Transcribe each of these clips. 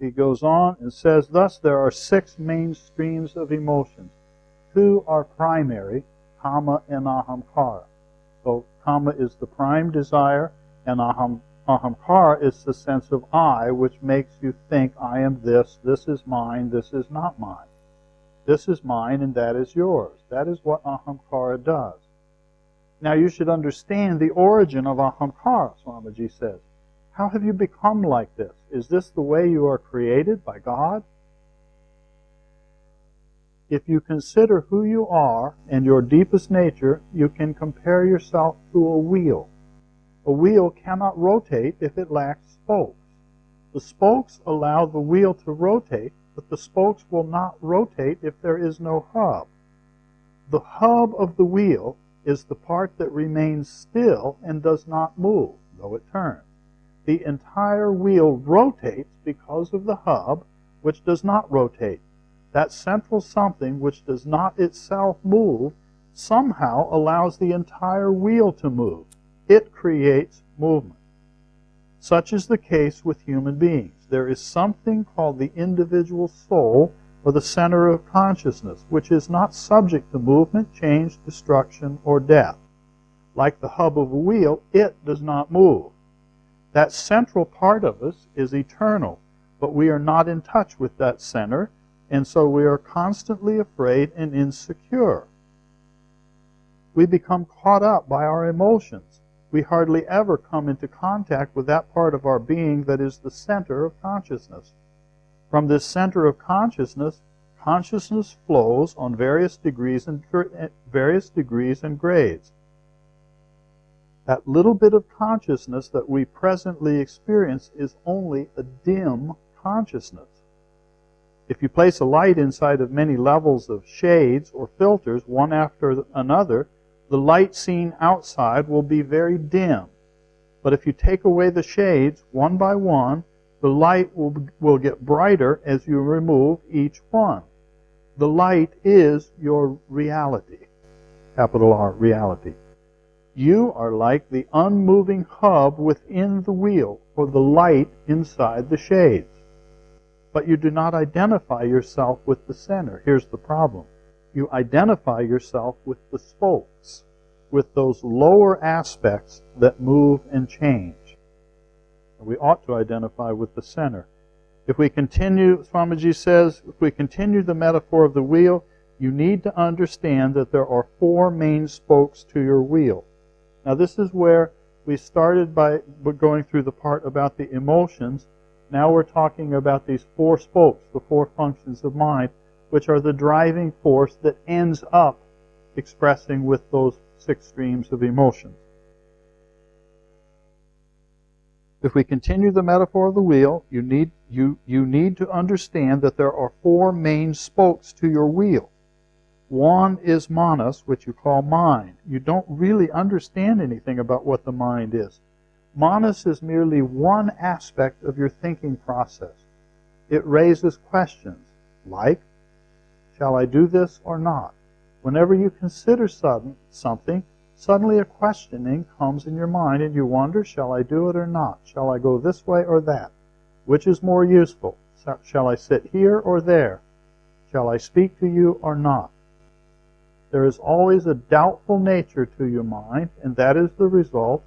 he goes on and says, thus there are 6 main streams of emotions. 2 are primary, kama and ahamkara. So kama is the prime desire, and ahamkara is the sense of I, which makes you think I am this is mine, this is not mine. This is mine and that is yours. That is what ahamkara does. Now you should understand the origin of ahamkara, Swamiji says. How have you become like this? Is this the way you are created by God? If you consider who you are and your deepest nature, you can compare yourself to a wheel. A wheel cannot rotate if it lacks spokes. The spokes allow the wheel to rotate, but the spokes will not rotate if there is no hub. The hub of the wheel is the part that remains still and does not move, though it turns. The entire wheel rotates because of the hub, which does not rotate. That central something which does not itself move somehow allows the entire wheel to move. It creates movement. Such is the case with human beings. There is something called the individual soul, or the center of consciousness, which is not subject to movement, change, destruction, or death. Like the hub of a wheel, it does not move. That central part of us is eternal, but we are not in touch with that center, and so we are constantly afraid and insecure. We become caught up by our emotions. We hardly ever come into contact with that part of our being that is the center of consciousness. From this center of consciousness, consciousness flows on various degrees and grades. That little bit of consciousness that we presently experience is only a dim consciousness. If you place a light inside of many levels of shades or filters, one after another, the light seen outside will be very dim. But if you take away the shades one by one, the light will get brighter as you remove each one. The light is your reality. Capital R, reality. You are like the unmoving hub within the wheel, or the light inside the shades. But you do not identify yourself with the center. Here's the problem. You identify yourself with the spokes, with those lower aspects that move and change. We ought to identify with the center. If we continue, Swamiji says, if we continue the metaphor of the wheel, you need to understand that there are 4 main spokes to your wheel. Now this is where we started by going through the part about the emotions. Now we're talking about these 4 spokes, the 4 functions of mind, which are the driving force that ends up expressing with those 6 streams of emotions. If we continue the metaphor of the wheel, you need to understand that there are 4 main spokes to your wheel. One is manas, which you call mind. You don't really understand anything about what the mind is. Manas is merely one aspect of your thinking process. It raises questions like, shall I do this or not? Whenever you consider something, suddenly a questioning comes in your mind and you wonder, shall I do it or not? Shall I go this way or that? Which is more useful? Shall I sit here or there? Shall I speak to you or not? There is always a doubtful nature to your mind, and that is the result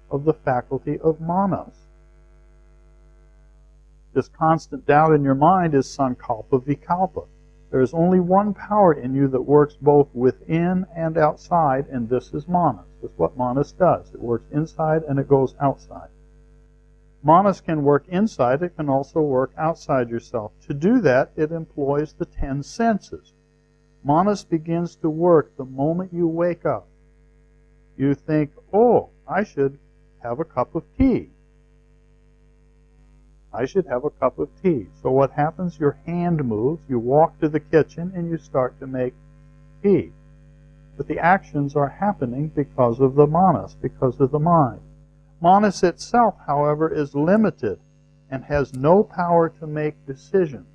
of the faculty of manas. This constant doubt in your mind is sankalpa vikalpa. There is only one power in you that works both within and outside, and this is manas. That's what manas does. It works inside and it goes outside. Manas can work inside. It can also work outside yourself. To do that, it employs the 10 senses. Manas begins to work the moment you wake up. You think, oh, I should have a cup of tea. I should have a cup of tea. So what happens? Your hand moves, you walk to the kitchen, and you start to make tea. But the actions are happening because of the manas, because of the mind. Manas itself, however, is limited and has no power to make decisions.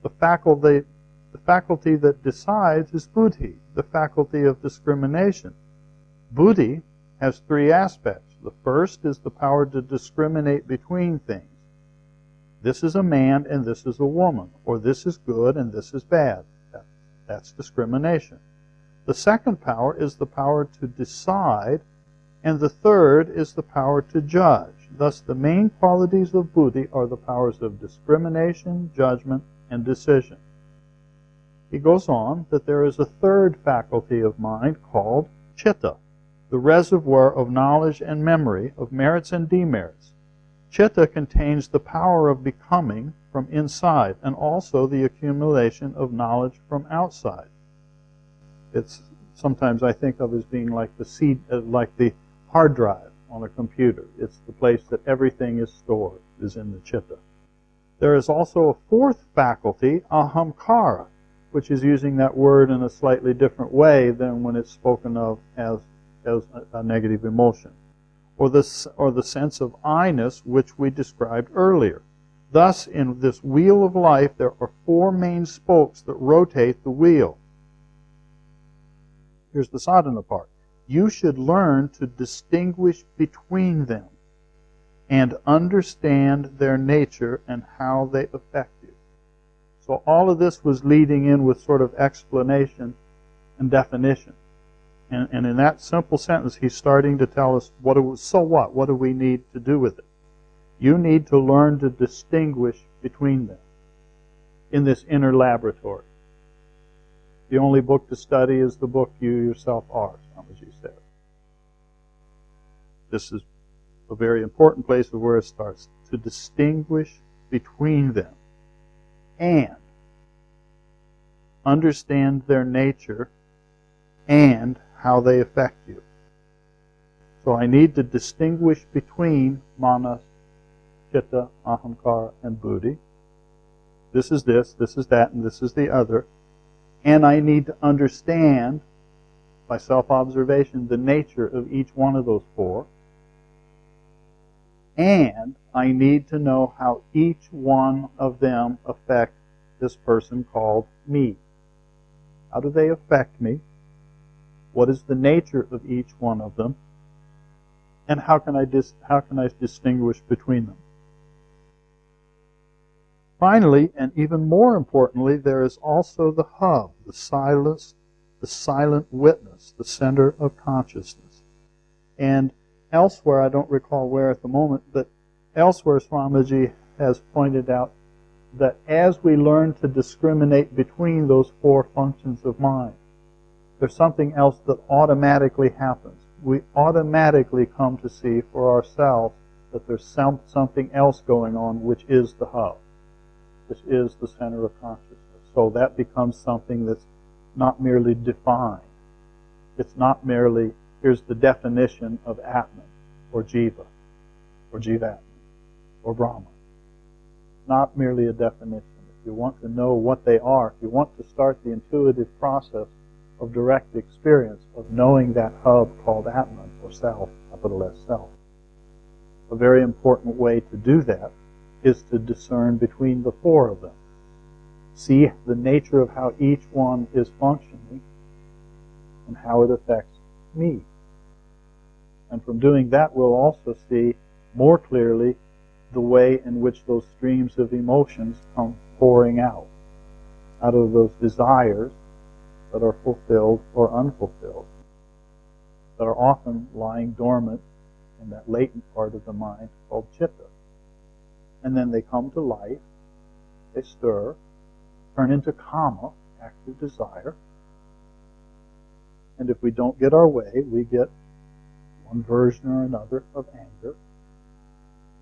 The faculty that decides is buddhi, the faculty of discrimination. Buddhi has 3 aspects. The first is the power to discriminate between things. This is a man and this is a woman, or this is good and this is bad. That's discrimination. The second power is the power to decide, and the third is the power to judge. Thus, the main qualities of buddhi are the powers of discrimination, judgment, and decision. He goes on that there is a third faculty of mind called chitta, the reservoir of knowledge and memory, of merits and demerits. Chitta contains the power of becoming from inside and also the accumulation of knowledge from outside. It's sometimes I think of as being like the hard drive on a computer. It's the place that everything is stored, is in the chitta. There is also a fourth faculty, ahamkara, which is using that word in a slightly different way than when it's spoken of as a negative emotion, or the sense of I-ness which we described earlier. Thus, in this wheel of life, there are four main spokes that rotate the wheel. Here's the sadhana part. You should learn to distinguish between them and understand their nature and how they affect you. So all of this was leading in with sort of explanation and definition. And in that simple sentence, he's starting to tell us, so what? What do we need to do with it? You need to learn to distinguish between them in this inner laboratory. The only book to study is the book you yourself are, Swamiji said. This is a very important place of where it starts, to distinguish between them and understand their nature and how they affect you. So I need to distinguish between manas, chitta, ahamkara, and buddhi. This is that, and this is the other. And I need to understand, by self-observation, the nature of each one of those four. And I need to know how each one of them affect this person called me. How do they affect me? What is the nature of each one of them? And how can I distinguish between them? Finally, and even more importantly, there is also the hub, the silent witness, the center of consciousness. And elsewhere, I don't recall where at the moment, but elsewhere Swamiji has pointed out that as we learn to discriminate between those four functions of mind, there's something else that automatically happens. We automatically come to see for ourselves that there's something else going on, which is the hub, which is the center of consciousness. So that becomes something that's not merely defined. It's not merely, here's the definition of Atman, or Jiva, or Jivatman, or Brahma. Not merely a definition. If you want to know what they are, if you want to start the intuitive process of direct experience of knowing that hub called Atman, or self, capital S self, a very important way to do that is to discern between the four of them. See the nature of how each one is functioning and how it affects me. And from doing that, we'll also see more clearly the way in which those streams of emotions come pouring out of those desires that are fulfilled or unfulfilled, that are often lying dormant in that latent part of the mind called chitta. And then they come to life, they stir, turn into kama, active desire. And if we don't get our way, we get one version or another of anger.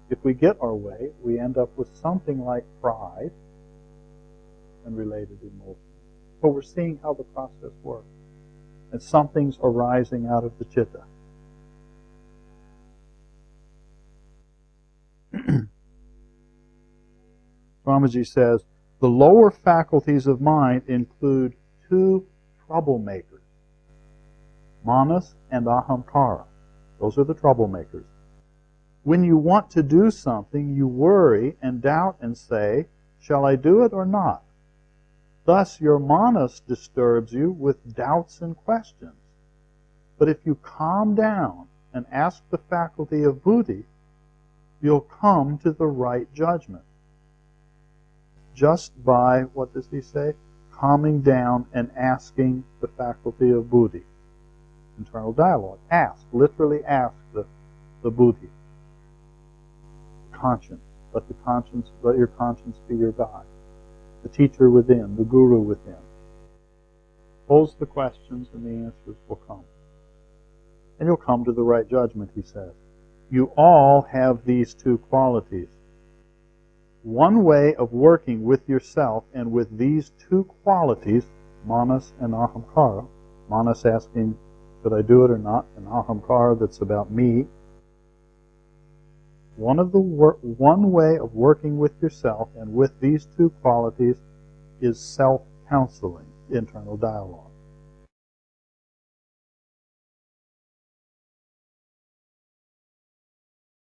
If we get our way, we end up with something like pride and related emotions. So we're seeing how the process works. And something's arising out of the chitta. Swamiji says, the lower faculties of mind include two troublemakers, manas and ahamkara. Those are the troublemakers. When you want to do something, you worry and doubt and say, shall I do it or not? Thus, your manas disturbs you with doubts and questions. But if you calm down and ask the faculty of buddhi, you'll come to the right judgment. just by, what does he say? Calming down and asking the faculty of buddhi. Internal dialogue. Ask, literally ask the buddhi. Conscience. Let your conscience be your guide. The teacher within, the guru within. Pose the questions and the answers will come. And you'll come to the right judgment, he says. You all have these two qualities. One way of working with yourself and with these two qualities, manas and ahamkara, manas asking, should I do it or not, and ahamkara, that's about me. One way of working with yourself and with these two qualities is self-counseling, internal dialogue.